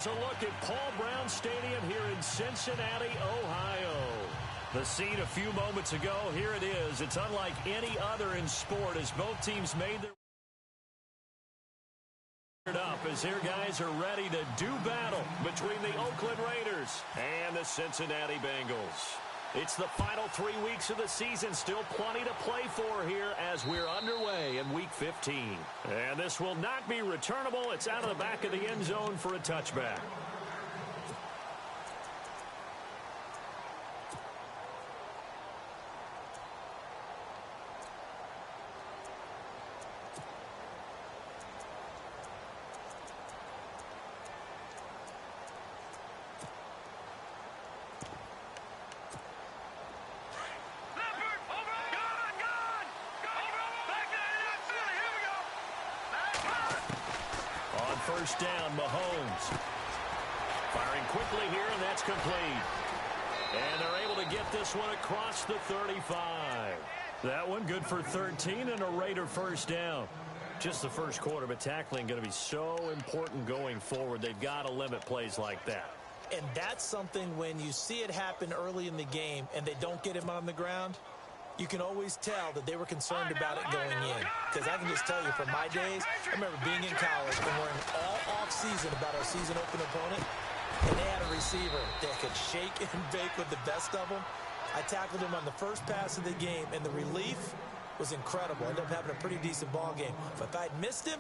a look at Paul Brown Stadium here in Cincinnati, Ohio. The scene a few moments ago, here it is. It's unlike any other in sport as both teams made their up as their guys are ready to do battle between the Oakland Raiders and the Cincinnati Bengals. It's the final 3 weeks of the season, still plenty to play for here as we're underway in Week 15. And this will not be returnable. It's out of the back of the end zone for a touchback. First down, Mahomes. Firing quickly here, and that's complete. And they're able to get this one across the 35. That one good for 13 and a Raider first down. Just the first quarter, but tackling going to be so important going forward. They've got to limit plays like that. And that's something when you see it happen early in the game and they don't get him on the ground, you can always tell that they were concerned about it going in. Because I can just tell you from my days, I remember being in college and worrying all off-season about our season open opponent, and they had a receiver that could shake and bake with the best of them. I tackled him on the first pass of the game, and the relief was incredible. I ended up having a pretty decent ball game. But if I'd missed him,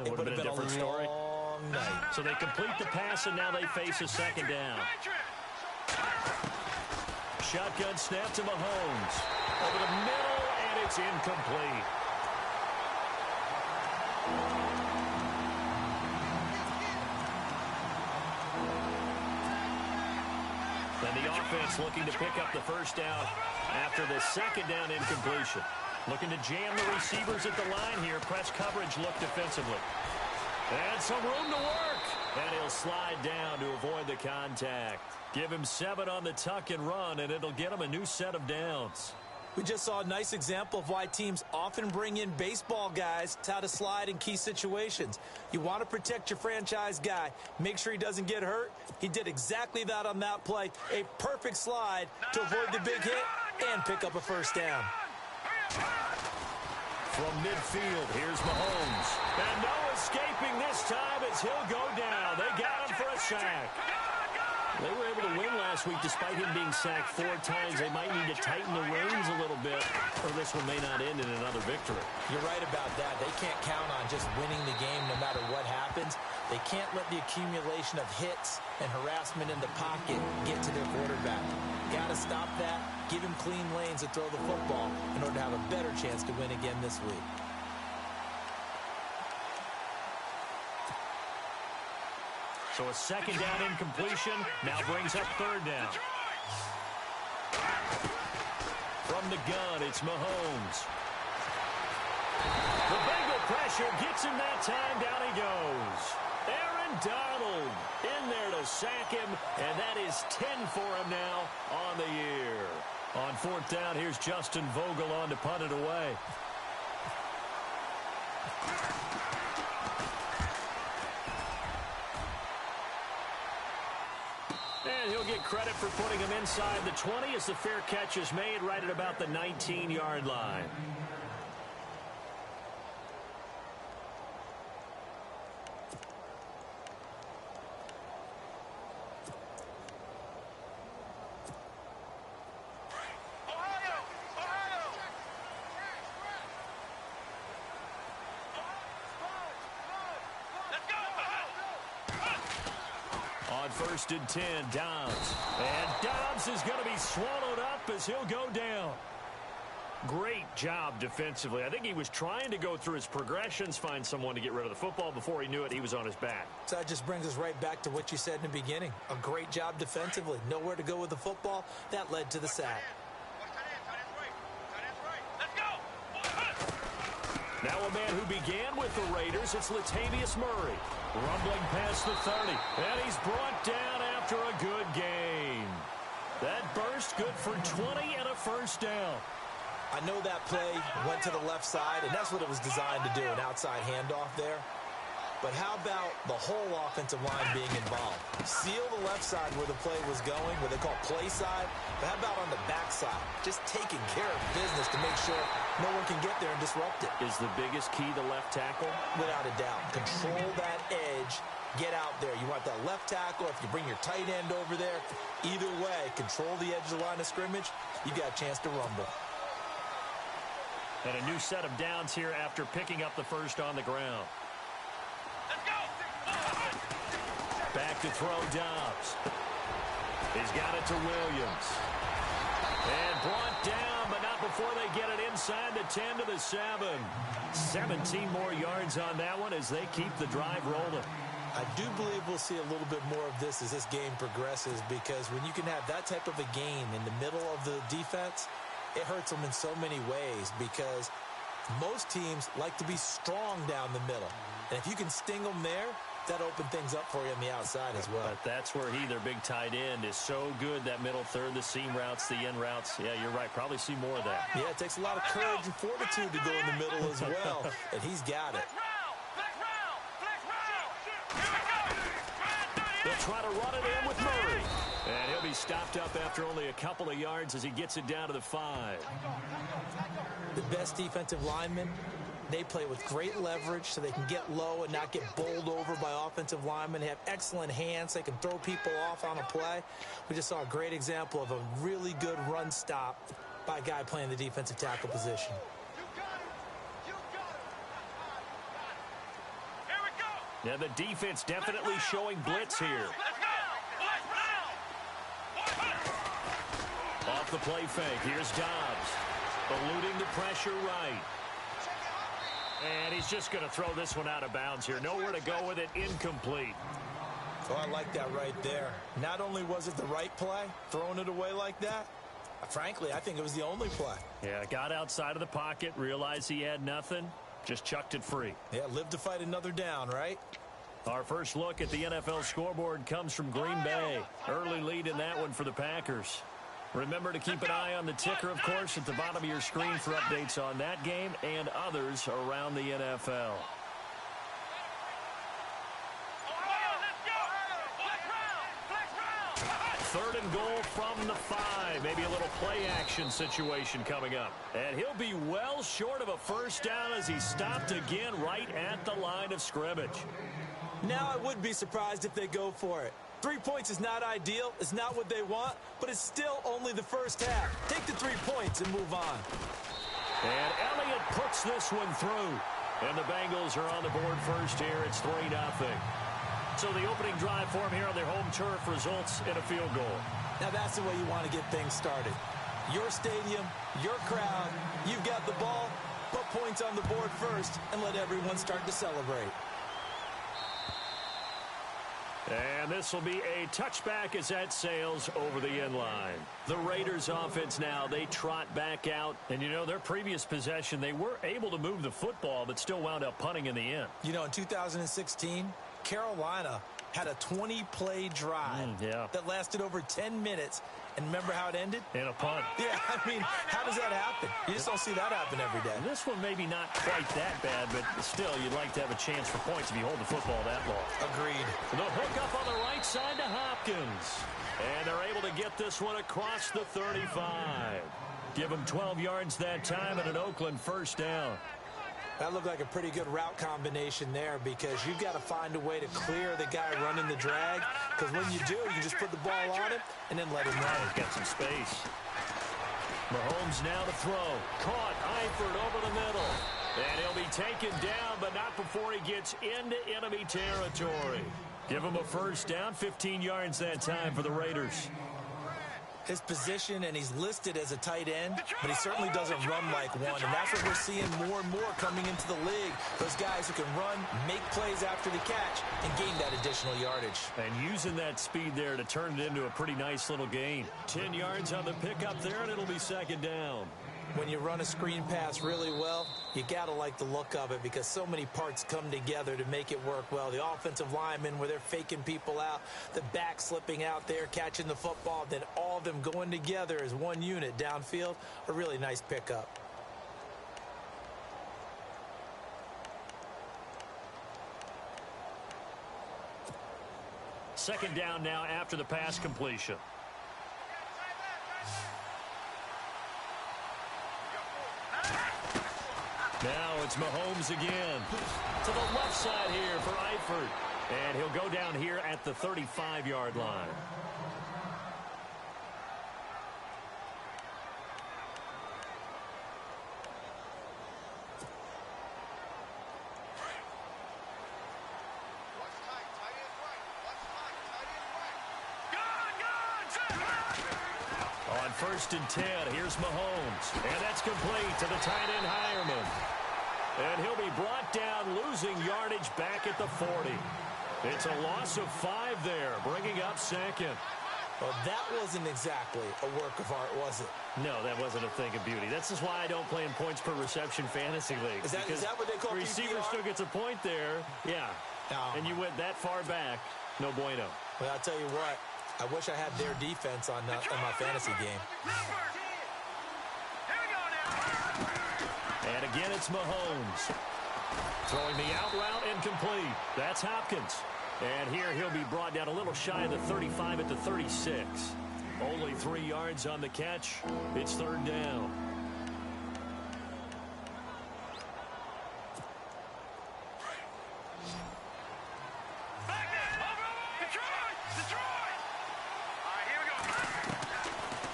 it would have been a different story. Long night. So they complete the pass, and now they face a second down. Shotgun snap to Mahomes. Over the middle, and it's incomplete. Then the offense looking to pick up the first down after the second down incompletion. Looking to jam the receivers at the line here. Press coverage look defensively. And some room to work. And he'll slide down to avoid the contact. Give him 7 on the tuck and run, and it'll get him a new set of downs. We just saw a nice example of why teams often bring in baseball guys to how to slide in key situations. You want to protect your franchise guy. Make sure he doesn't get hurt. He did exactly that on that play. A perfect slide to avoid the big hit and pick up a first down. From midfield, here's Mahomes. And no escaping this time as he'll go down. They got him for a sack. They were able to win last week despite him being sacked 4 times. They might need to tighten the reins a little bit, or this one may not end in another victory. You're right about that. They can't count on just winning the game no matter what happens. They can't let the accumulation of hits and harassment in the pocket get to their quarterback. Got to stop that, give him clean lanes to throw the football in order to have a better chance to win again this week. So a second down incompletion now brings up third down. From the gun, it's Mahomes. The Bengal pressure gets him that time. Down he goes. Aaron Donald in there to sack him, and that is 10 for him now on the year. On fourth down, here's Justin Vogel on to punt it away. And he'll get credit for putting him inside the 20 as the fair catch is made right at about the 19-yard line. First and 10, Dobbs. And Dobbs is going to be swallowed up as he'll go down. Great job defensively. I think he was trying to go through his progressions, find someone to get rid of the football. Before he knew it, he was on his back. So that just brings us right back to what you said in the beginning. A great job defensively. Nowhere to go with the football. That led to the sack. Now a man who began with the Raiders, it's Latavius Murray. Rumbling past the 30, and he's brought down after a good game. That burst good for 20 and a first down. I know that play went to the left side, and that's what it was designed to do, an outside handoff there. But how about the whole offensive line being involved? seal the left side where the play was going, what they call play side. But how about on the back side? Just taking care of business to make sure no one can get there and disrupt it. Is the biggest key the left tackle? Without a doubt. Control that edge. Get out there. You want that left tackle. If you bring your tight end over there, either way, control the edge of the line of scrimmage, you got a chance to rumble. And a new set of downs here after picking up the first on the ground. Let's go! Back to throw Dobbs. He's got it to Williams. And brought down, but not before they get it inside the 10 to the 7. 17 more yards on that one as they keep the drive rolling. I do believe we'll see a little bit more of this as this game progresses, because when you can have that type of a gain in the middle of the defense, it hurts them in so many ways, because most teams like to be strong down the middle. And if you can sting them there, that opens things up for you on the outside as well. But that's where their big tight end, is so good, that middle third, the seam routes, the end routes. Yeah, you're right. Probably see more of that. Yeah, it takes a lot of courage and fortitude to go in the middle as well, and he's got it. They'll try to run it in with Murray. And he'll be stopped up after only a couple of yards as he gets it down to the 5. The best defensive linemen, they play with great leverage so they can get low and not get bowled over by offensive linemen. They have excellent hands. They can throw people off on a play. We just saw a great example of a really good run stop by a guy playing the defensive tackle position. Yeah, the defense definitely showing blitz here. Off the play fake, here's Dobbs. Eluding the pressure right. And he's just going to throw this one out of bounds here. Nowhere to go with it, incomplete. Oh, I like that right there. Not only was it the right play, throwing it away like that, frankly, I think it was the only play. Yeah, got outside of the pocket, realized he had nothing, just chucked it free. Yeah, live to fight another down, right? Our first look at the NFL scoreboard comes from Green Bay. Early lead in that one for the Packers. Remember to keep an eye on the ticker, of course, at the bottom of your screen for updates on that game and others around the NFL. Third and goal from the 5. Maybe a little play action situation coming up. And he'll be well short of a first down as he's stopped again right at the line of scrimmage. Now I would be surprised if they go for it. 3 points is not ideal. It's not what they want, but it's still only the first half. Take the 3 points and move on. And Elliott puts this one through. And the Bengals are on the board first here. It's 3-0. So the opening drive for them here on their home turf results in a field goal. Now that's the way you want to get things started. Your stadium, your crowd, you've got the ball, put points on the board first, and let everyone start to celebrate. And this will be a touchback as that sails over the end line. The Raiders offense now, they trot back out. And, you know, their previous possession, they were able to move the football, but still wound up punting in the end. You know, in 2016, Carolina had a 20-play drive that lasted over 10 minutes. And remember how it ended? In a punt. Yeah, I mean, how does that happen? You just don't see that happen every day. And this one maybe not quite that bad, but still, you'd like to have a chance for points if you hold the football that long. Agreed. The hook up on the right side to Hopkins. And they're able to get this one across the 35. Give them 12 yards that time and an Oakland first down. That looked like a pretty good route combination there, because you've got to find a way to clear the guy running the drag, because when you do, you can just put the ball on him and then let him run. He's got some space. Mahomes now to throw. Caught Eifert over the middle. And he'll be taken down, but not before he gets into enemy territory. Give him a first down, 15 yards that time for the Raiders. His position, and he's listed as a tight end, but he certainly doesn't run like one, and that's what we're seeing more and more coming into the league. Those guys who can run, make plays after the catch, and gain that additional yardage. And using that speed there to turn it into a pretty nice little gain. 10 yards on the pickup there, and it'll be second down. When you run a screen pass really well, you got to like the look of it, because so many parts come together to make it work well. The offensive linemen, where they're faking people out, the back slipping out there, catching the football, then all of them going together as one unit downfield, a really nice pickup. second down now after the pass completion. Now it's Mahomes again. To the left side here for Eifert. And he'll go down here at the 35-yard line. On 1st and 10, here's Mahomes. And that's complete to the tight end, Hireman. And he'll be brought down, losing yardage back at the 40. It's a loss of 5 there, bringing up second. Well, that wasn't exactly a work of art, was it? No, that wasn't a thing of beauty. That's just why I don't play in points per reception fantasy leagues. Is that what they call receiver PPR? still gets a point there. Yeah. And you went that far back. No bueno. Well, I'll tell you what. I wish I had their defense on my fantasy game. And again, it's Mahomes. Throwing the out route incomplete. That's Hopkins. And here he'll be brought down a little shy of the 35 at the 36. Only 3 yards on the catch. It's 3rd down.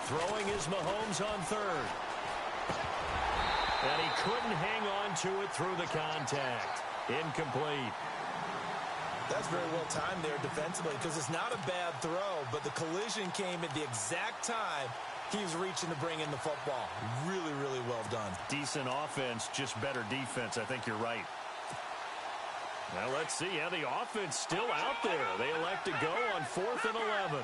Throwing is Mahomes on 3rd. And he couldn't hang on to it through the contact. Incomplete. That's very well timed there defensively because it's not a bad throw, but the collision came at the exact time he was reaching to bring in the football. Really, really well done. Decent offense, just better defense. I think you're right. Now let's see how the offense still out there. They elect to go on 4th and 11.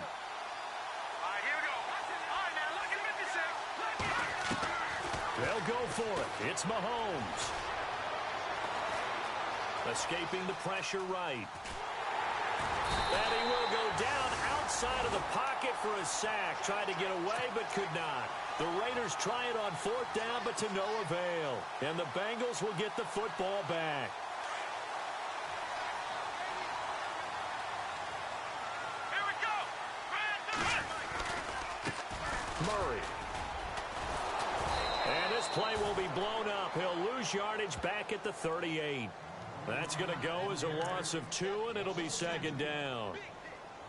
They'll go for it. It's Mahomes. Escaping the pressure right. And he will go down outside of the pocket for a sack. Tried to get away but could not. The Raiders try it on 4th down but to no avail. And the Bengals will get the football back. Here we go. Murray. And this play will be blown up. He'll lose yardage back at the 38. That's going to go as a loss of 2, and it'll be 2nd down.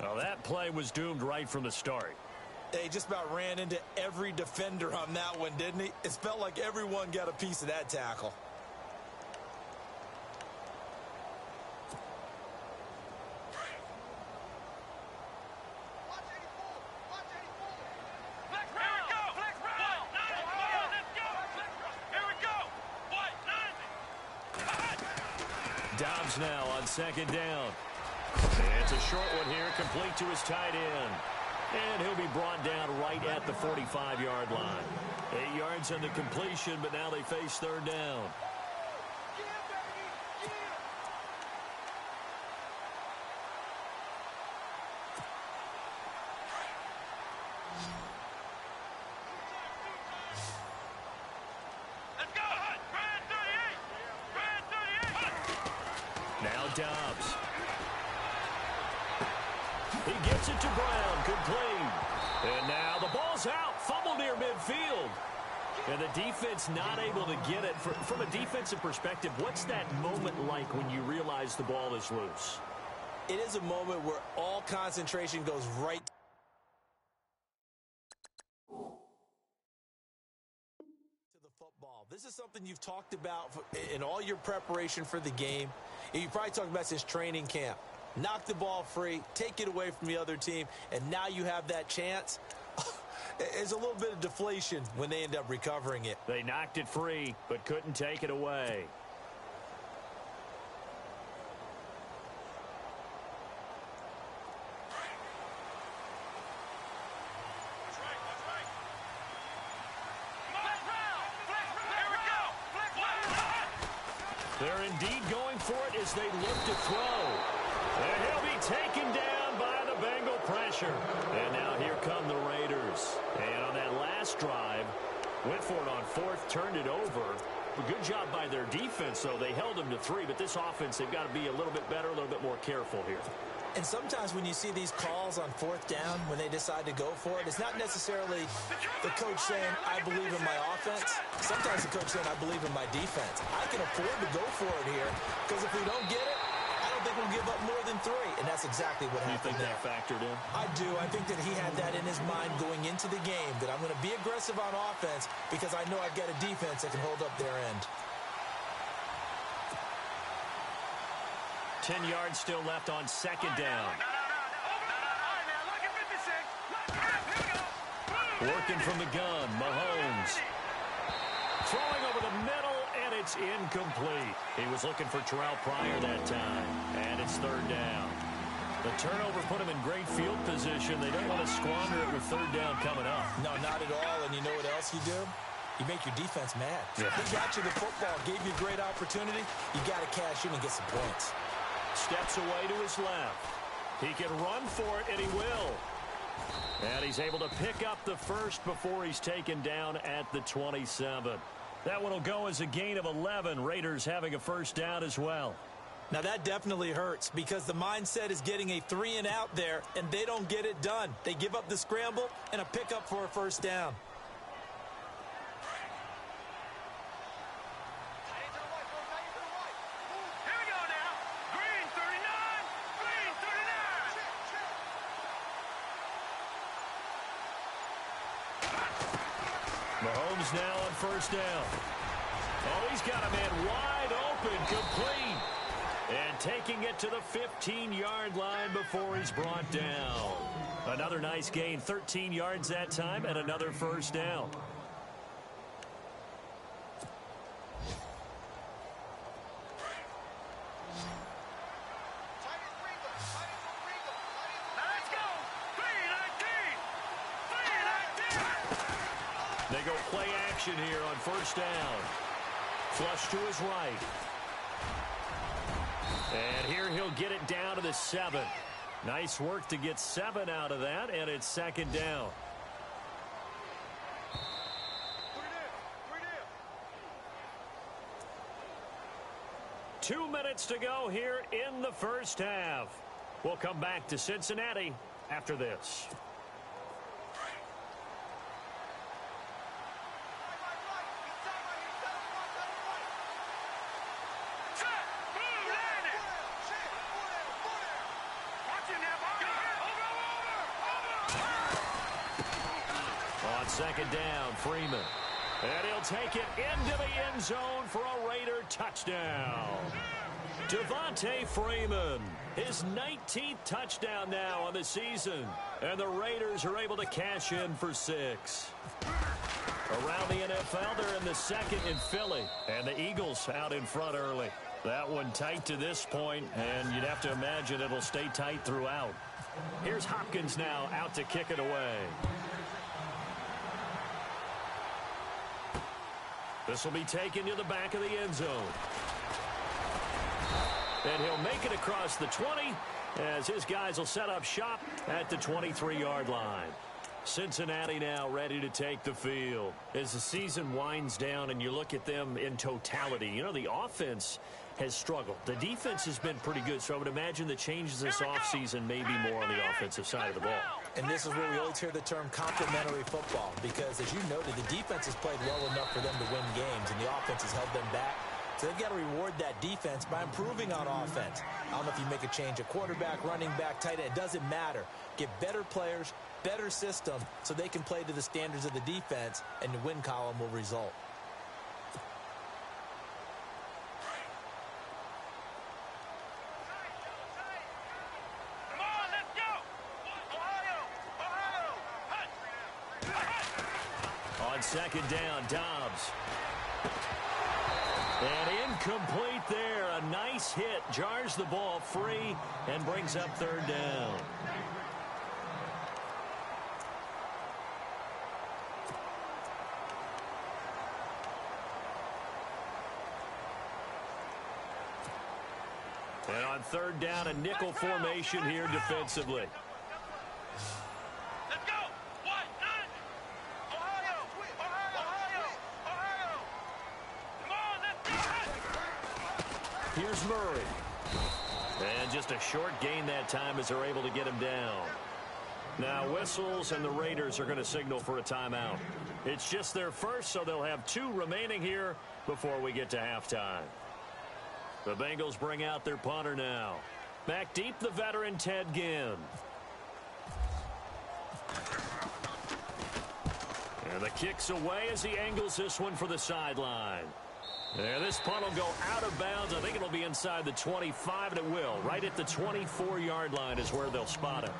Well, that play was doomed right from the start. They just about ran into every defender on that one, didn't he? It felt like everyone got a piece of that tackle. Dobbs now on 2nd down. It's a short one here, complete to his tight end. And he'll be brought down right at the 45-yard line. 8 yards on the completion, but now they face 3rd down. Dobbs. He gets it to Brown, complete. And now the ball's out, fumble near midfield. And the defense not able to get it. From a defensive perspective, what's that moment like when you realize the ball is loose? It is a moment where all concentration goes right to the football. This is something you've talked about in all your preparation for the game. You probably talked about since training camp. Knock the ball free, take it away from the other team, and now you have that chance. There's a little bit of deflation when they end up recovering it. They knocked it free, but couldn't take it away. They're indeed going for it as they look to throw. And he'll be taken down by the Bengal pressure. And now here come the Raiders. And on that last drive, went for it on 4th, turned it over. A good job by their defense, though. They held them to 3, but this offense, they've got to be a little bit better, a little bit more careful here. And sometimes when you see these calls on fourth down, when they decide to go for it, it's not necessarily the coach saying, I believe in my offense. Sometimes the coach saying, I believe in my defense. I can afford to go for it here because if we don't get it, I don't think we'll give up more than 3. And that's exactly what happened there. You think that factored in? I do. I think that he had that in his mind going into the game, that I'm going to be aggressive on offense because I know I've got a defense that can hold up their end. 10 yards still left on second down. Working from the gun, Mahomes. Throwing over the middle, and it's incomplete. He was looking for Terrell Pryor that time, and it's third down. The turnover put him in great field position. They don't want to squander it with third down coming up. No, not at all, and you know what else you do? You make your defense mad. Yeah. They got you the football, gave you a great opportunity. You got to cash in and get some points. Steps away to his left. He can run for it, and he will. And he's able to pick up the first before he's taken down at the 27. That one will go as a gain of 11. Raiders having a first down as well. Now that definitely hurts because the mindset is getting a 3-and-out there, and they don't get it done. They give up the scramble and a pickup for a first down. Mahomes now on first down. Oh, he's got a man wide open, complete. And taking it to the 15-yard line before he's brought down. Another nice gain, 13 yards that time, and another first down. They go play action here on first down. Flush to his right. And here he'll get it down to the 7. Nice work to get 7 out of that, and it's second down. Two minutes to go here in the first half. We'll come back to Cincinnati after this. Second down, Freeman. And he'll take it into the end zone for a Raider touchdown. Devontae Freeman, his 19th touchdown now on the season. And the Raiders are able to cash in for 6. Around the NFL, they're in the second in Philly. And the Eagles out in front early. That one tight to this point, and you'd have to imagine it'll stay tight throughout. Here's Hopkins now out to kick it away. This will be taken to the back of the end zone. And he'll make it across the 20 as his guys will set up shop at the 23-yard line. Cincinnati now ready to take the field. As the season winds down and you look at them in totality, you know, the offense has struggled. The defense has been pretty good, so I would imagine the changes this offseason may be more on the offensive side of the ball. And this is where we always hear the term complementary football because, as you noted, the defense has played well enough for them to win games, and the offense has held them back. So they've got to reward that defense by improving on offense. I don't know if you make a change at quarterback, running back, tight end. It doesn't matter. Get better players, better system, so they can play to the standards of the defense, and the win column will result. Second down, Dobbs. And incomplete there. A nice hit. Jars the ball free and brings up third down. And on third down, a nickel formation here defensively. Here's Murray. And And just a short gain that time as they're able to get him down. Now whistles, and the Raiders are going to signal for a timeout. It's just their first, so they'll have 2 remaining here before we get to halftime. The Bengals bring out their punter now. Back deep, the veteran Ted Ginn. And the kick's away as he angles this one for the sideline. And this punt will go out of bounds. I think it'll be inside the 25, and it will. Right at the 24-yard line is where they'll spot it.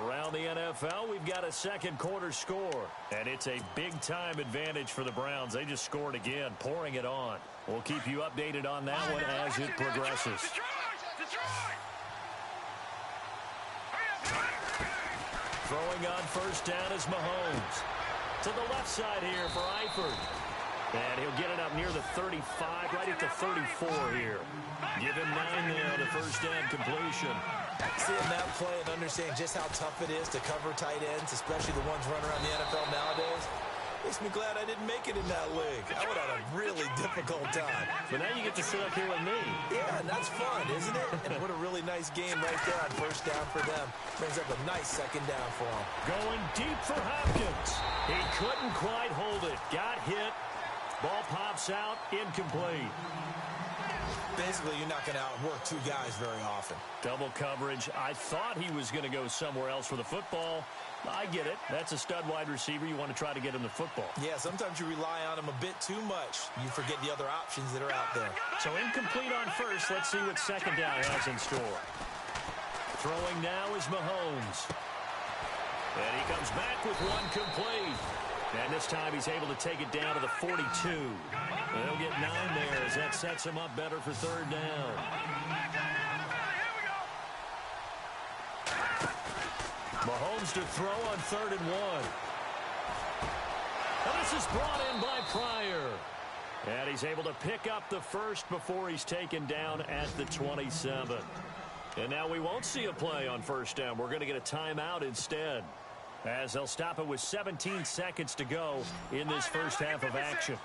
Around the NFL, we've got a second quarter score. And it's a big-time advantage for the Browns. They just scored again, pouring it on. We'll keep you updated on that one as it progresses. Throwing on first down is Mahomes. To the left side here for Eifert. And he'll get it up near the 35, right at the 34 here. Give him 9 there, the first down completion. Seeing that play and understanding just how tough it is to cover tight ends, especially the ones running around the NFL nowadays, makes me glad I didn't make it in that league. I would have had a really difficult time. But now you get to sit up here with me. Yeah, and that's fun, isn't it? And what a really nice game right there on first down for them. Brings up a nice second down for them. Going deep for Hopkins. He couldn't quite hold it. Got hit. Ball pops out, incomplete. Basically, you're not going to outwork 2 guys very often. Double coverage. I thought he was going to go somewhere else for the football. I get it. That's a stud wide receiver. You want to try to get him the football. Yeah, sometimes you rely on him a bit too much. You forget the other options that are out there. So incomplete on first. Let's see what second down has in store. Throwing now is Mahomes. And he comes back with one complete. And this time he's able to take it down to the 42. They'll get 9 there as that sets him up better for third down. Mahomes to throw on 3rd and 1. And this is brought in by Pryor. And he's able to pick up the first before he's taken down at the 27. And now we won't see a play on first down. We're going to get a timeout instead, as they'll stop it with 17 seconds to go in this first half of action.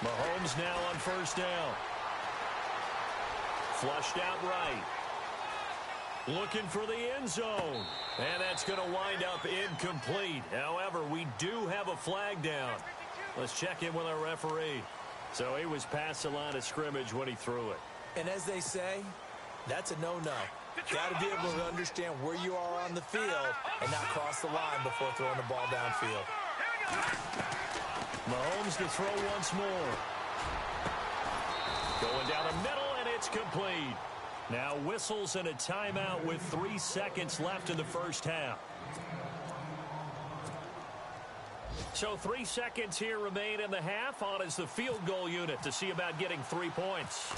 Mahomes now on first down. Flushed out right. Looking for the end zone. And that's going to wind up incomplete. However, we do have a flag down. Let's check in with our referee. So he was past the line of scrimmage when he threw it. And as they say, that's a no-no. Got to be able to understand where you are on the field and not cross the line before throwing the ball downfield. Mahomes to throw once more. Going down the middle, and it's complete. Now whistles and a timeout with 3 seconds left in the first half. So 3 seconds here remain in the half. On is the field goal unit to see about getting 3 points.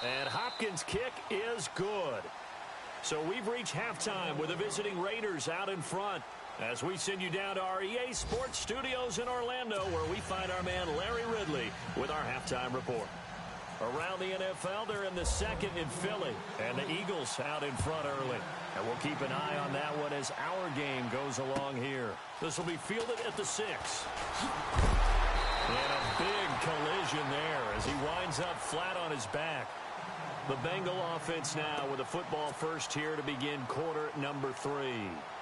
And Hopkins' kick is good. So we've reached halftime with the visiting Raiders out in front, as we send you down to our EA Sports Studios in Orlando, where we find our man Larry Ridley with our halftime report. Around the NFL, they're in the second in Philly, and the Eagles out in front early. And we'll keep an eye on that one as our game goes along here. This will be fielded at the 6. And a big collision there as he winds up flat on his back. The Bengal offense now with a football first here to begin quarter number 3.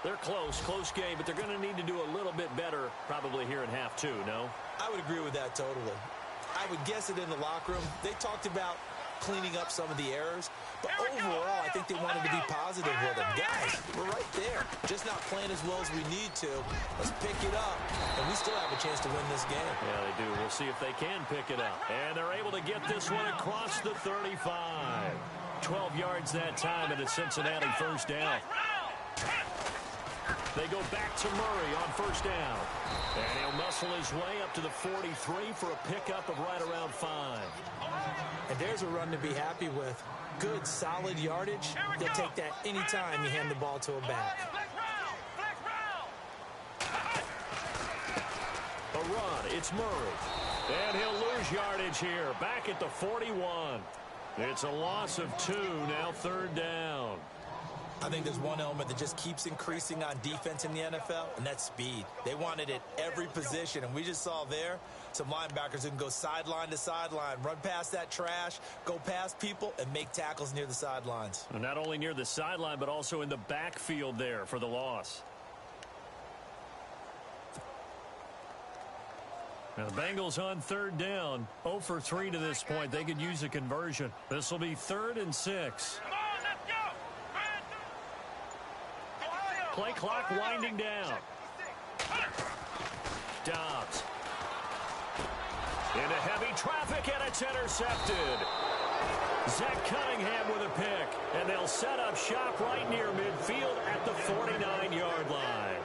They're close game, but they're going to need to do a little bit better probably here in half 2, no? I would agree with that totally. I would guess it in the locker room. They talked about cleaning up some of the errors, but overall, I think they wanted to be positive with them. Guys, we're right there. Just not playing as well as we need to. Let's pick it up, and we still have a chance to win this game. Yeah, they do. We'll see if they can pick it up. And they're able to get this one across the 35. 12 yards that time, and it's Cincinnati first down. They go back to Murray on first down. And he'll muscle his way up to the 43 for a pickup of right around 5. And there's a run to be happy with. Good, solid yardage. They'll take that anytime you hand the ball to a back. A run, it's Murray. And he'll lose yardage here, back at the 41. It's a loss of 2, now third down. I think there's one element that just keeps increasing on defense in the NFL, and that's speed. They want it at every position, and we just saw there some linebackers who can go sideline to sideline, run past that trash, go past people, and make tackles near the sidelines. And not only near the sideline, but also in the backfield there for the loss. Now the Bengals on third down, 0 for 3 to this point. They could use a conversion. This will be 3rd and 6. Come on, let's go. Play clock winding down. Dobbs. Into heavy traffic, and it's intercepted. Zach Cunningham with a pick, and they'll set up shop right near midfield at the 49-yard line.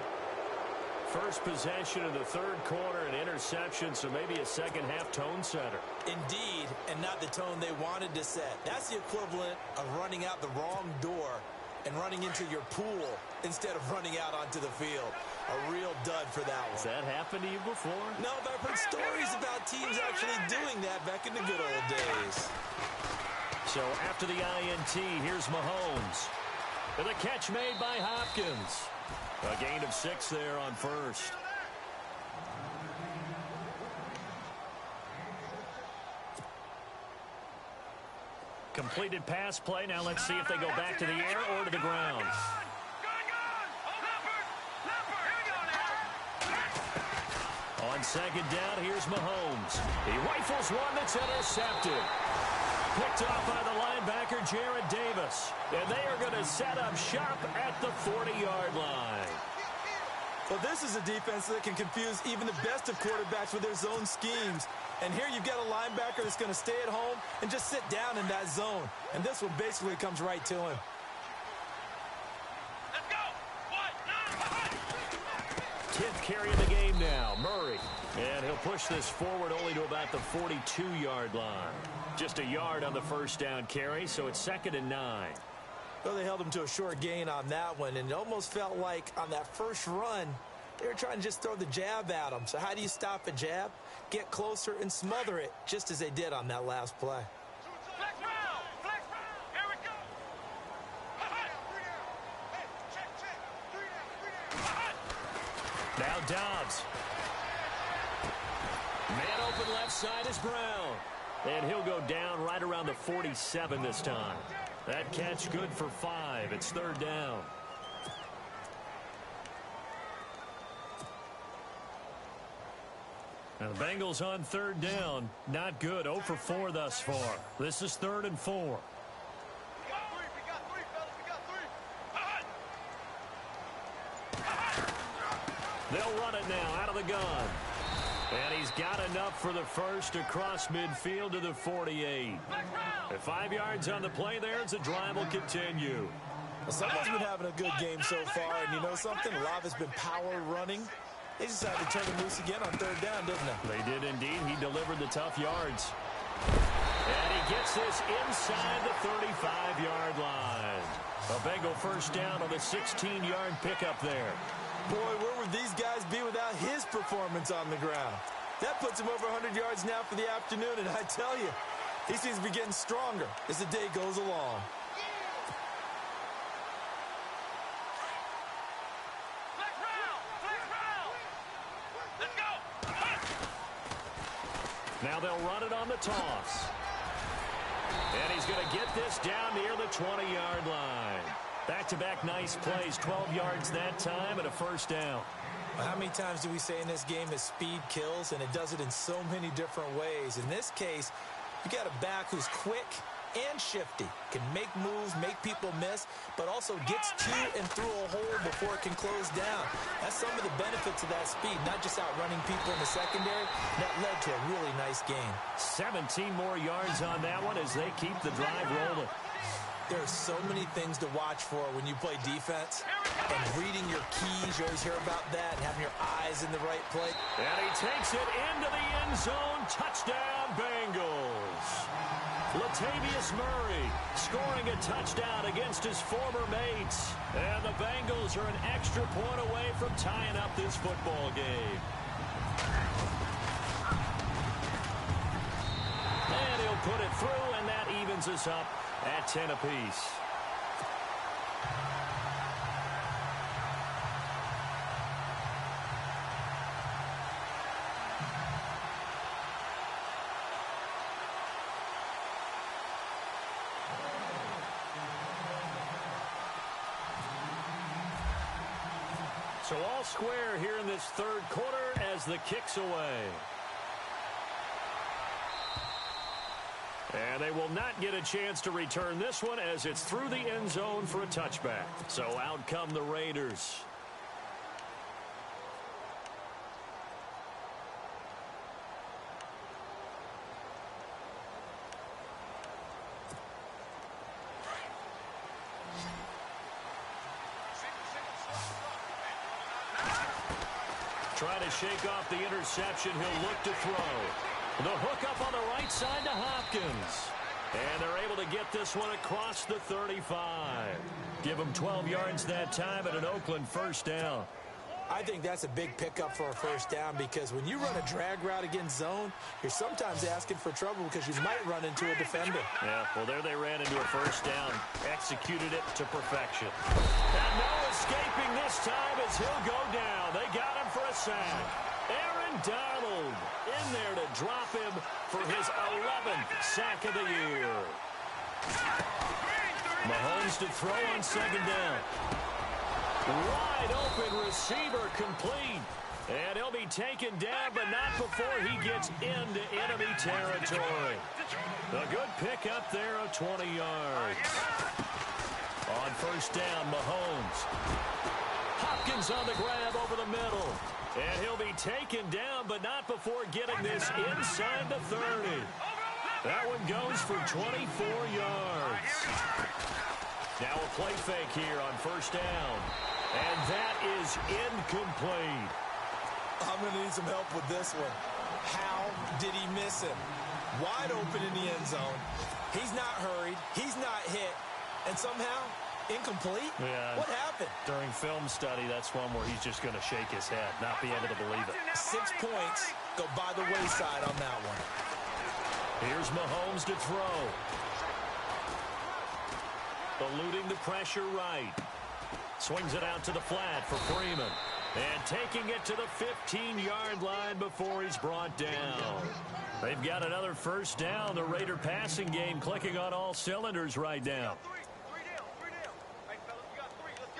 First possession of the third quarter, an interception, so maybe a second-half tone setter. Indeed, and not the tone they wanted to set. That's the equivalent of running out the wrong door and running into your pool instead of running out onto the field. A real dud for that one. Has that happened to you before? No, but I've heard stories about teams actually doing that back in the good old days. So after the INT, here's Mahomes. And the catch made by Hopkins. A gain of 6 there on first. Completed pass play. Now let's see if they go back to the air or to the ground. On second down, here's Mahomes. He rifles one that's intercepted. Picked off by the linebacker, Jared Davis. And they are going to set up shop at the 40-yard line. Well, this is a defense that can confuse even the best of quarterbacks with their zone schemes. And here you've got a linebacker that's going to stay at home and just sit down in that zone. And this one basically comes right to him. Let's go. 10th carry of the game now, Murray. And he'll push this forward only to about the 42-yard line. Just a yard on the first down carry, so it's 2nd and 9. Well, they held him to a short gain on that one, and it almost felt like on that first run, they were trying to just throw the jab at him. So how do you stop a jab? Get closer and smother it, just as they did on that last play. Flex round. Flex round. Here we go. Now Dobbs. Man open left side is Brown. And he'll go down right around the 47 this time. That catch good for 5. It's 3rd down. Now the Bengals on 3rd down. Not good. 0 for 4 thus far. This is 3rd and 4. We got three, fellas. We got three. They'll run it now out of the gun. And he's got enough for the first across midfield to the 48. At 5 yards on the play there as the drive will continue. Well, someone's been having a good game so far, and you know something? A lot has been power running. They decided to turn him loose again on 3rd down, didn't they? They did indeed. He delivered the tough yards. And he gets this inside the 35-yard line. A Bengal first down on the 16-yard pickup there. Boy, where would these guys be without his performance on the ground? That puts him over 100 yards now for the afternoon, and I tell you, he seems to be getting stronger as the day goes along. Flex round. Flex round. Let's go. Now they'll run it on the toss. And he's going to get this down near the 20-yard line. Back-to-back nice plays, 12 yards that time and a first down. Well, how many times do we say in this game that speed kills, and it does it in so many different ways? In this case, you got a back who's quick and shifty, can make moves, make people miss, but also gets to and through a hole before it can close down. That's some of the benefits of that speed, not just outrunning people in the secondary. That led to a really nice gain. 17 more yards on that one as they keep the drive rolling. There are so many things to watch for when you play defense, and reading your keys, you always hear about that, and having your eyes in the right place. And he takes it into the end zone. Touchdown, Bengals. Latavius Murray scoring a touchdown against his former mates. And the Bengals are an extra point away from tying up this football game. And he'll put it through, and that evens us up at 10 apiece. So all square here in this third quarter as the kick's away. And they will not get a chance to return this one as it's through the end zone for a touchback. So out come the Raiders. Trying to shake off the interception. He'll look to throw. The hook up on the right side to Hopkins. And they're able to get this one across the 35. Give them 12 yards that time at an Oakland first down. I think that's a big pickup for a first down because when you run a drag route against zone, you're sometimes asking for trouble because you might run into a defender. Yeah, well, there they ran into a first down. Executed it to perfection. And no escaping this time as he'll go down. They got him for a sack. Aaron Donald in there to drop him for his 11th sack of the year. Mahomes to throw on second down. Wide open receiver complete. And he'll be taken down, but not before he gets into enemy territory. A good pickup there of 20 yards. On first down, Mahomes. Hopkins on the grab over the middle. And he'll be taken down, but not before getting this inside the 30. That one goes for 24 yards. Now a play fake here on first down. And that is incomplete. I'm going to need some help with this one. How did he miss him? Wide open in the end zone. He's not hurried. He's not hit. And somehow, incomplete? Yeah. What happened? During film study, that's one where he's just going to shake his head, not be able to believe it. 6 points go by the wayside on that one. Here's Mahomes to throw. Eluding the pressure right. Swings it out to the flat for Freeman. And taking it to the 15-yard line before he's brought down. They've got another first down. The Raider passing game clicking on all cylinders right now. Three down. Hey, fellas, we got 3. Let's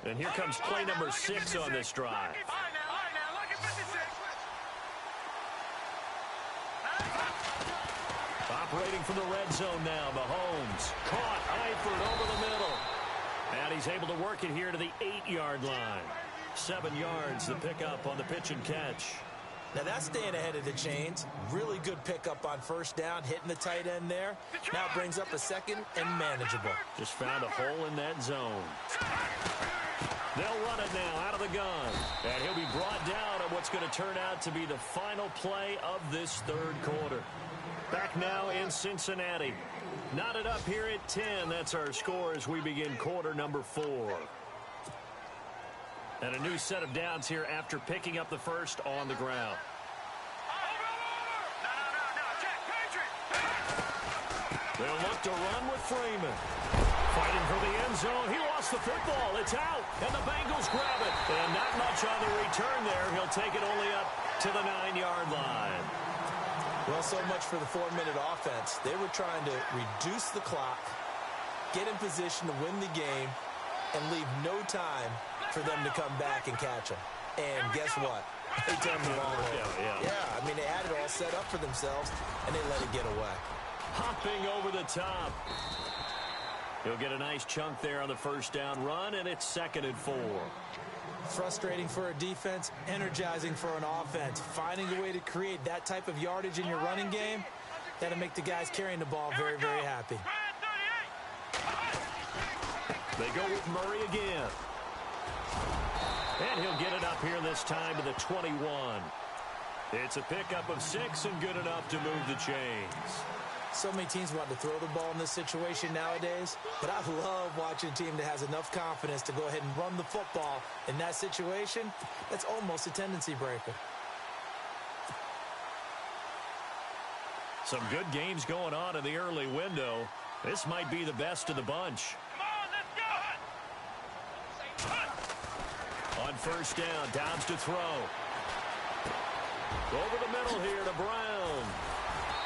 go. And here comes play number 6 on this drive. All right now, look at 56. Operating from the red zone now, Mahomes. Caught Eifert over the middle. And he's able to work it here to the 8-yard line. 7 yards, the pickup on the pitch and catch. Now that's staying ahead of the chains. Really good pickup on first down, hitting the tight end there. Now brings up a second and manageable. Just found a hole in that zone. They'll run it now out of the gun. And he'll be brought down on what's going to turn out to be the final play of this third quarter. Back now in Cincinnati. Knotted up here at 10. That's our score as we begin quarter number 4. And a new set of downs here after picking up the first on the ground. They'll look to run with Freeman. Fighting for the end zone. He lost the football. It's out. And the Bengals grab it. And not much on the return there. He'll take it only up to the 9-yard line. Well, so much for the 4-minute offense. They were trying to reduce the clock, get in position to win the game, and leave no time for them to come back and catch them. And guess what? They turned the ball over. Yeah, I mean, they had it all set up for themselves, and they let it get away. Hopping over the top. He'll get a nice chunk there on the first down run, and it's 2nd and 4. Frustrating for a defense, energizing for an offense. Finding a way to create that type of yardage in your running game, that'll make the guys carrying the ball very, very happy. They go with Murray again. And he'll get it up here this time to the 21. It's a pickup of 6 and good enough to move the chains. So many teams want to throw the ball in this situation nowadays, but I love watching a team that has enough confidence to go ahead and run the football in that situation. That's almost a tendency breaker. Some good games going on in the early window. This might be the best of the bunch. On first down, Downs to throw. Over the middle here to Brown.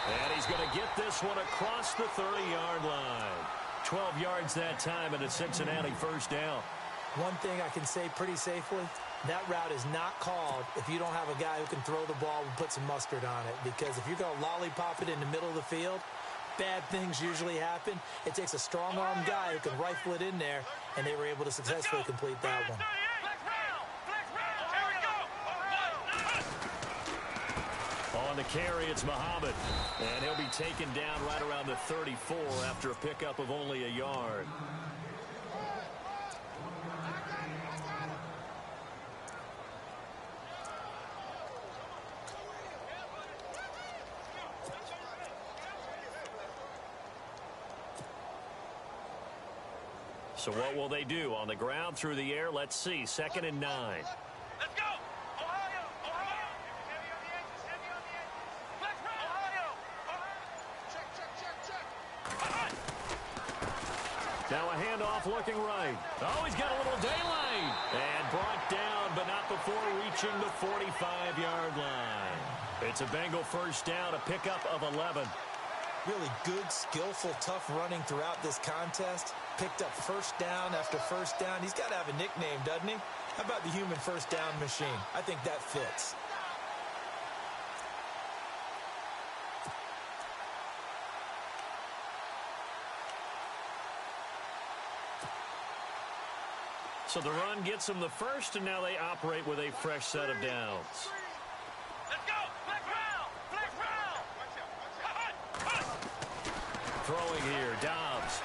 And he's going to get this one across the 30-yard line. 12 yards that time and a Cincinnati first down. One thing I can say pretty safely, that route is not called if you don't have a guy who can throw the ball and put some mustard on it. Because if you're going to lollipop it in the middle of the field, bad things usually happen. It takes a strong-arm guy who can rifle it in there, and they were able to successfully complete that one. On the carry, it's Muhammad. And he'll be taken down right around the 34 after a pickup of only a yard. So what will they do? On the ground, through the air, let's see. 2nd and 9. Let's go! Ohio! Ohio! Heavy on the edges, heavy on the edges. Flex route! Ohio! Check. Now a handoff looking right. Oh, he's got a little daylight. And brought down, but not before reaching the 45-yard line. It's a Bengal first down, a pickup of 11. Really good, skillful, tough running throughout this contest. Picked up first down after first down. He's got to have a nickname, doesn't he? How about the human first down machine? I think that fits. So the run gets them the first, and now they operate with a fresh set of downs. Let's go! Flex route! Flex route! Throwing here, Dobbs.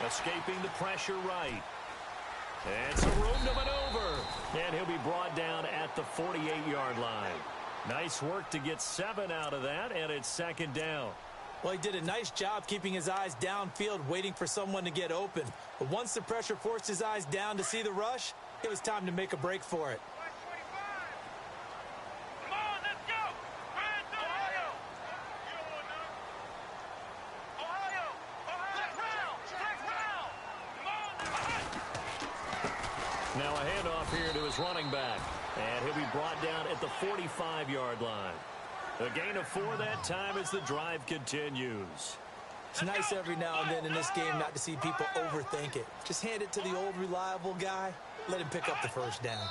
Escaping the pressure right. And some room to maneuver. And he'll be brought down at the 48-yard line. Nice work to get 7 out of that, and it's 2nd down. Well, he did a nice job keeping his eyes downfield, waiting for someone to get open. But once the pressure forced his eyes down to see the rush, it was time to make a break for it. Come on, let's go! Ohio! You don't want none. Ohio! Flex route! Flex route! Come on! Now a handoff here to his running back. And he'll be brought down at the 45-yard line. A gain of 4 that time as the drive continues. It's nice every now and then in this game not to see people overthink it. Just hand it to the old reliable guy. Let him pick up the first down.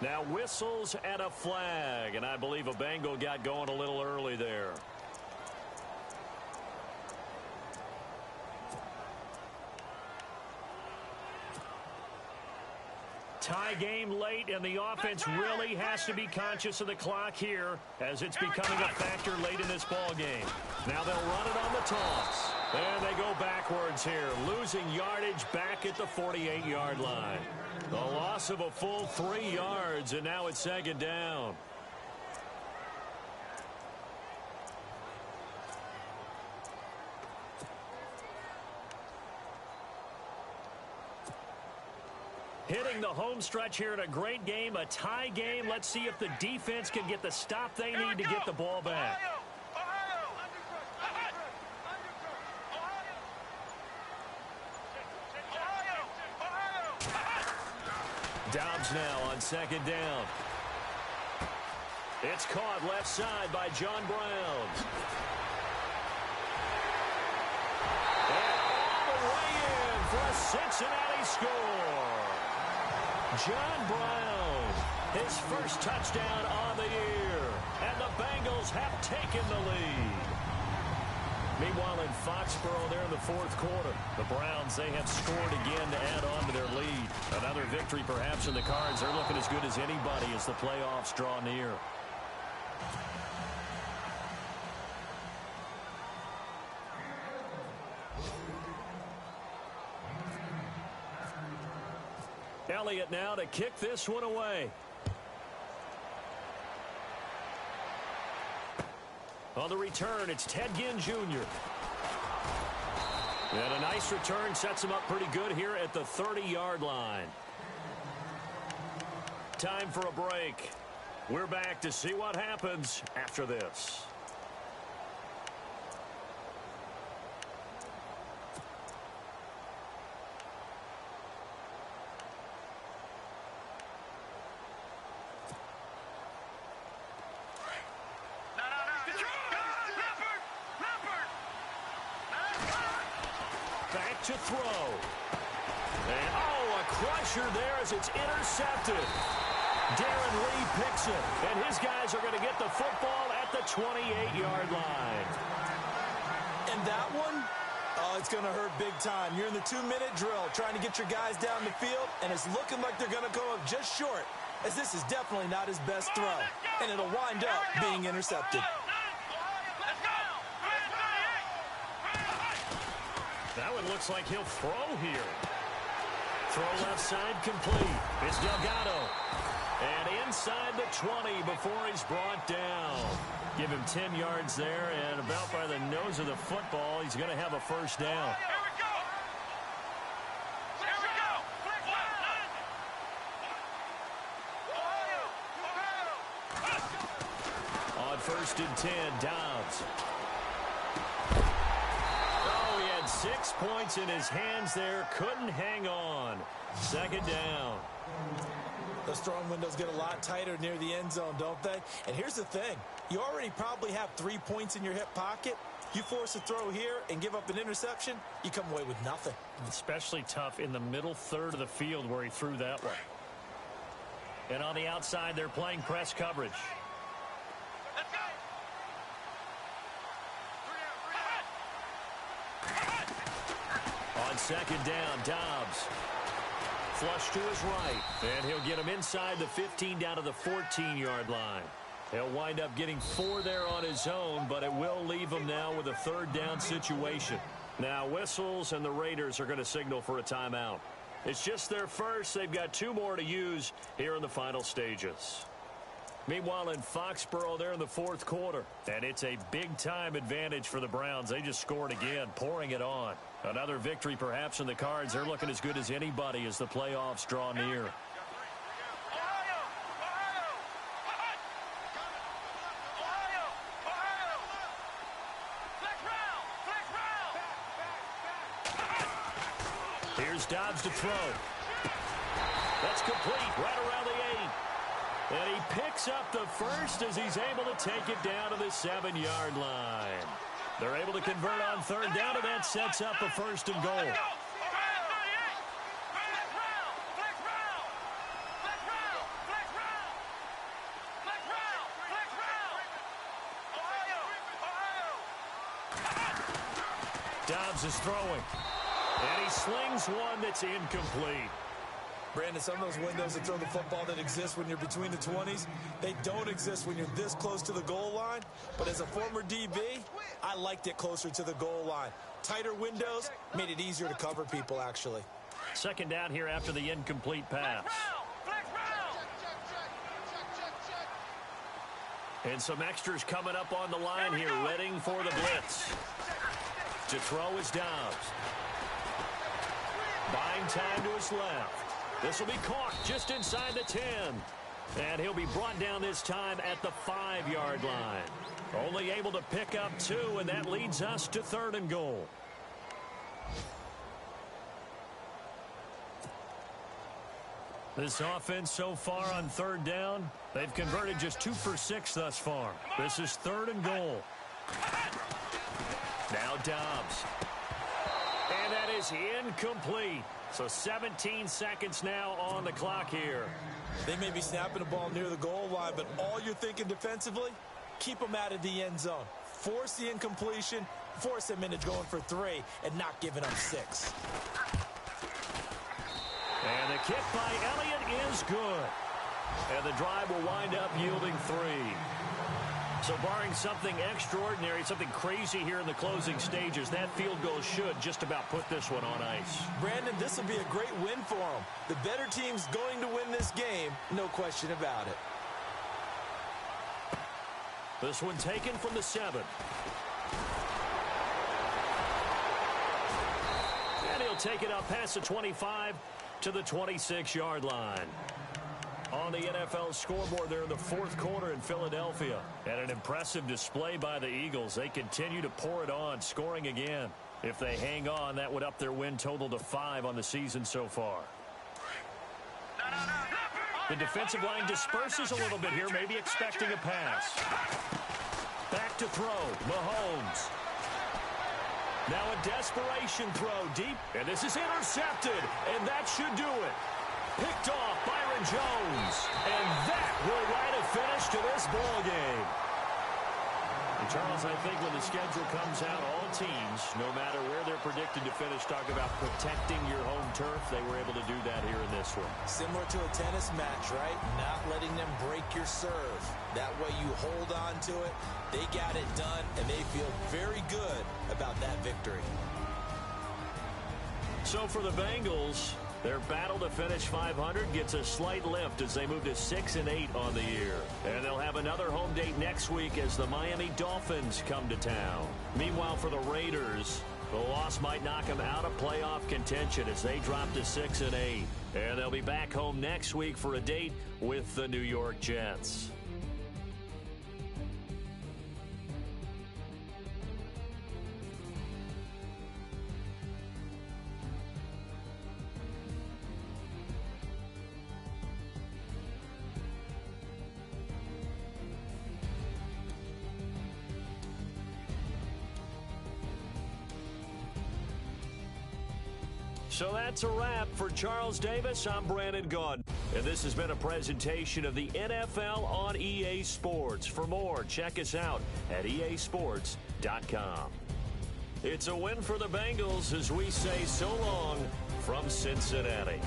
Now whistles and a flag. And I believe a Bengal got going a little early there. Tie game late, and the offense really has to be conscious of the clock here as it's becoming a factor late in this ball game. Now they'll run it on the toss. And they go backwards here, losing yardage back at the 48-yard line. The loss of a full 3 yards, and now it's 2nd down. Hitting the home stretch here in a great game, a tie game. Let's see if the defense can get the stop they need to get the ball back. Dobbs now on 2nd down. It's caught left side by John Brown. And all the way in for a Cincinnati score. John Brown, his first touchdown on the year, and the Bengals have taken the lead. Meanwhile, in Foxborough there in the 4th quarter, the Browns, they have scored again to add on to their lead. Another victory perhaps in the cards. They're looking as good as anybody as the playoffs draw near. Elliott now to kick this one away. On the return, it's Ted Ginn Jr. And a nice return sets him up pretty good here at the 30-yard line. Time for a break. We're back to see what happens after this. Back to throw. And, oh, a crusher there as it's intercepted. Darren Lee picks it, and his guys are going to get the football at the 28-yard line. And that one, oh, it's going to hurt big time. You're in the 2-minute drill trying to get your guys down the field, and it's looking like they're going to come up just short, as this is definitely not his best throw, and it'll wind up being intercepted. That one looks like he'll throw here. Throw left side complete. It's Delgado. And inside the 20 before he's brought down. Give him 10 yards there, and about by the nose of the football, he's going to have a first down. On 1st and 10, Dobbs. Oh, he had 6 points in his hands there. Couldn't hang on. 2nd down. Those throwing windows get a lot tighter near the end zone, don't they? And here's the thing. You already probably have 3 points in your hip pocket. You force a throw here and give up an interception, you come away with nothing. Especially tough in the middle third of the field where he threw that one. And on the outside, they're playing press coverage. On 2nd down, Dobbs. Flush to his right, and he'll get him inside the 15 down to the 14-yard line. He'll wind up getting 4 there on his own, but it will leave him now with a 3rd down situation. Now whistles, and the Raiders are going to signal for a timeout. It's just their first. They've got 2 more to use here in the final stages. Meanwhile, in Foxborough, they're in the 4th quarter, and it's a big-time advantage for the Browns. They just scored again, pouring it on. Another victory perhaps in the cards. They're looking as good as anybody as the playoffs draw near. Here's Dobbs to throw. That's complete right around the 8. And he picks up the first as he's able to take it down to the 7-yard line. They're able to convert on 3rd down, and that sets up a 1st and goal. Dobbs is throwing. And he slings one that's incomplete. Brandon, some of those windows that throw the football that exist when you're between the 20s, they don't exist when you're this close to the goal line. But as a former DB, I liked it closer to the goal line. Tighter windows made it easier to cover people, actually. 2nd down here after the incomplete pass. And some extras coming up on the line here, readying for the blitz. To throw is Dobbs. Buying time to his left. This will be caught just inside the 10. And he'll be brought down this time at the 5-yard line. Only able to pick up 2, and that leads us to 3rd and goal. This offense so far on 3rd down, they've converted just 2 for 6 thus far. This is 3rd and goal. Now Dobbs. And that is incomplete. So 17 seconds now on the clock here. They may be snapping the ball near the goal line, but all you're thinking defensively, keep them out of the end zone. Force the incompletion, force them into going for 3, and not giving up 6. And the kick by Elliott is good. And the drive will wind up yielding 3. So barring something extraordinary, something crazy here in the closing stages, that field goal should just about put this one on ice. Brandon, this will be a great win for them. The better team's going to win this game, no question about it. This one taken from the 7. And he'll take it up past the 25 to the 26-yard line. On the NFL scoreboard there in the 4th quarter in Philadelphia. And an impressive display by the Eagles. They continue to pour it on, scoring again. If they hang on, that would up their win total to 5 on the season so far. The defensive line disperses a little bit here, maybe expecting a pass. Back to throw, Mahomes. Now a desperation throw deep, and this is intercepted, and that should do it. Picked off Byron Jones, and that will write a finish to this ball game. And Charles, I think when the schedule comes out, all teams, no matter where they're predicted to finish, talk about protecting your home turf. They were able to do that here in this one. Similar to a tennis match, right? Not letting them break your serve. That way you hold on to it. They got it done, and they feel very good about that victory. So for the Bengals, their battle to finish 500 gets a slight lift as they move to 6-8 on the year. And they'll have another home date next week as the Miami Dolphins come to town. Meanwhile, for the Raiders, the loss might knock them out of playoff contention as they drop to 6-8. And they'll be back home next week for a date with the New York Jets. So that's a wrap. For Charles Davis, I'm Brandon Gaudin. And this has been a presentation of the NFL on EA Sports. For more, check us out at easports.com. It's a win for the Bengals as we say so long from Cincinnati.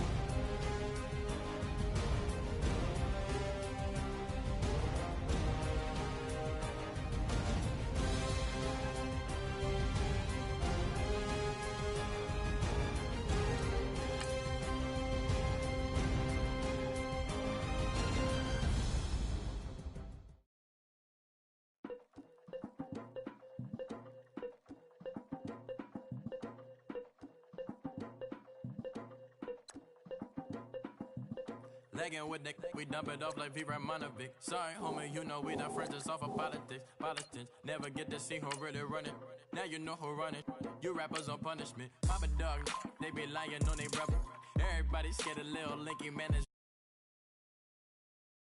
Legging with Nick, we dump it off like V. Ramonovic. Sorry, homie, you know we done friends just off of politics. Politics, never get to see who really run it. Now you know who run it. You rappers on punishment. Papa dog, they be lying on they brother. Everybody scared of little Linky man is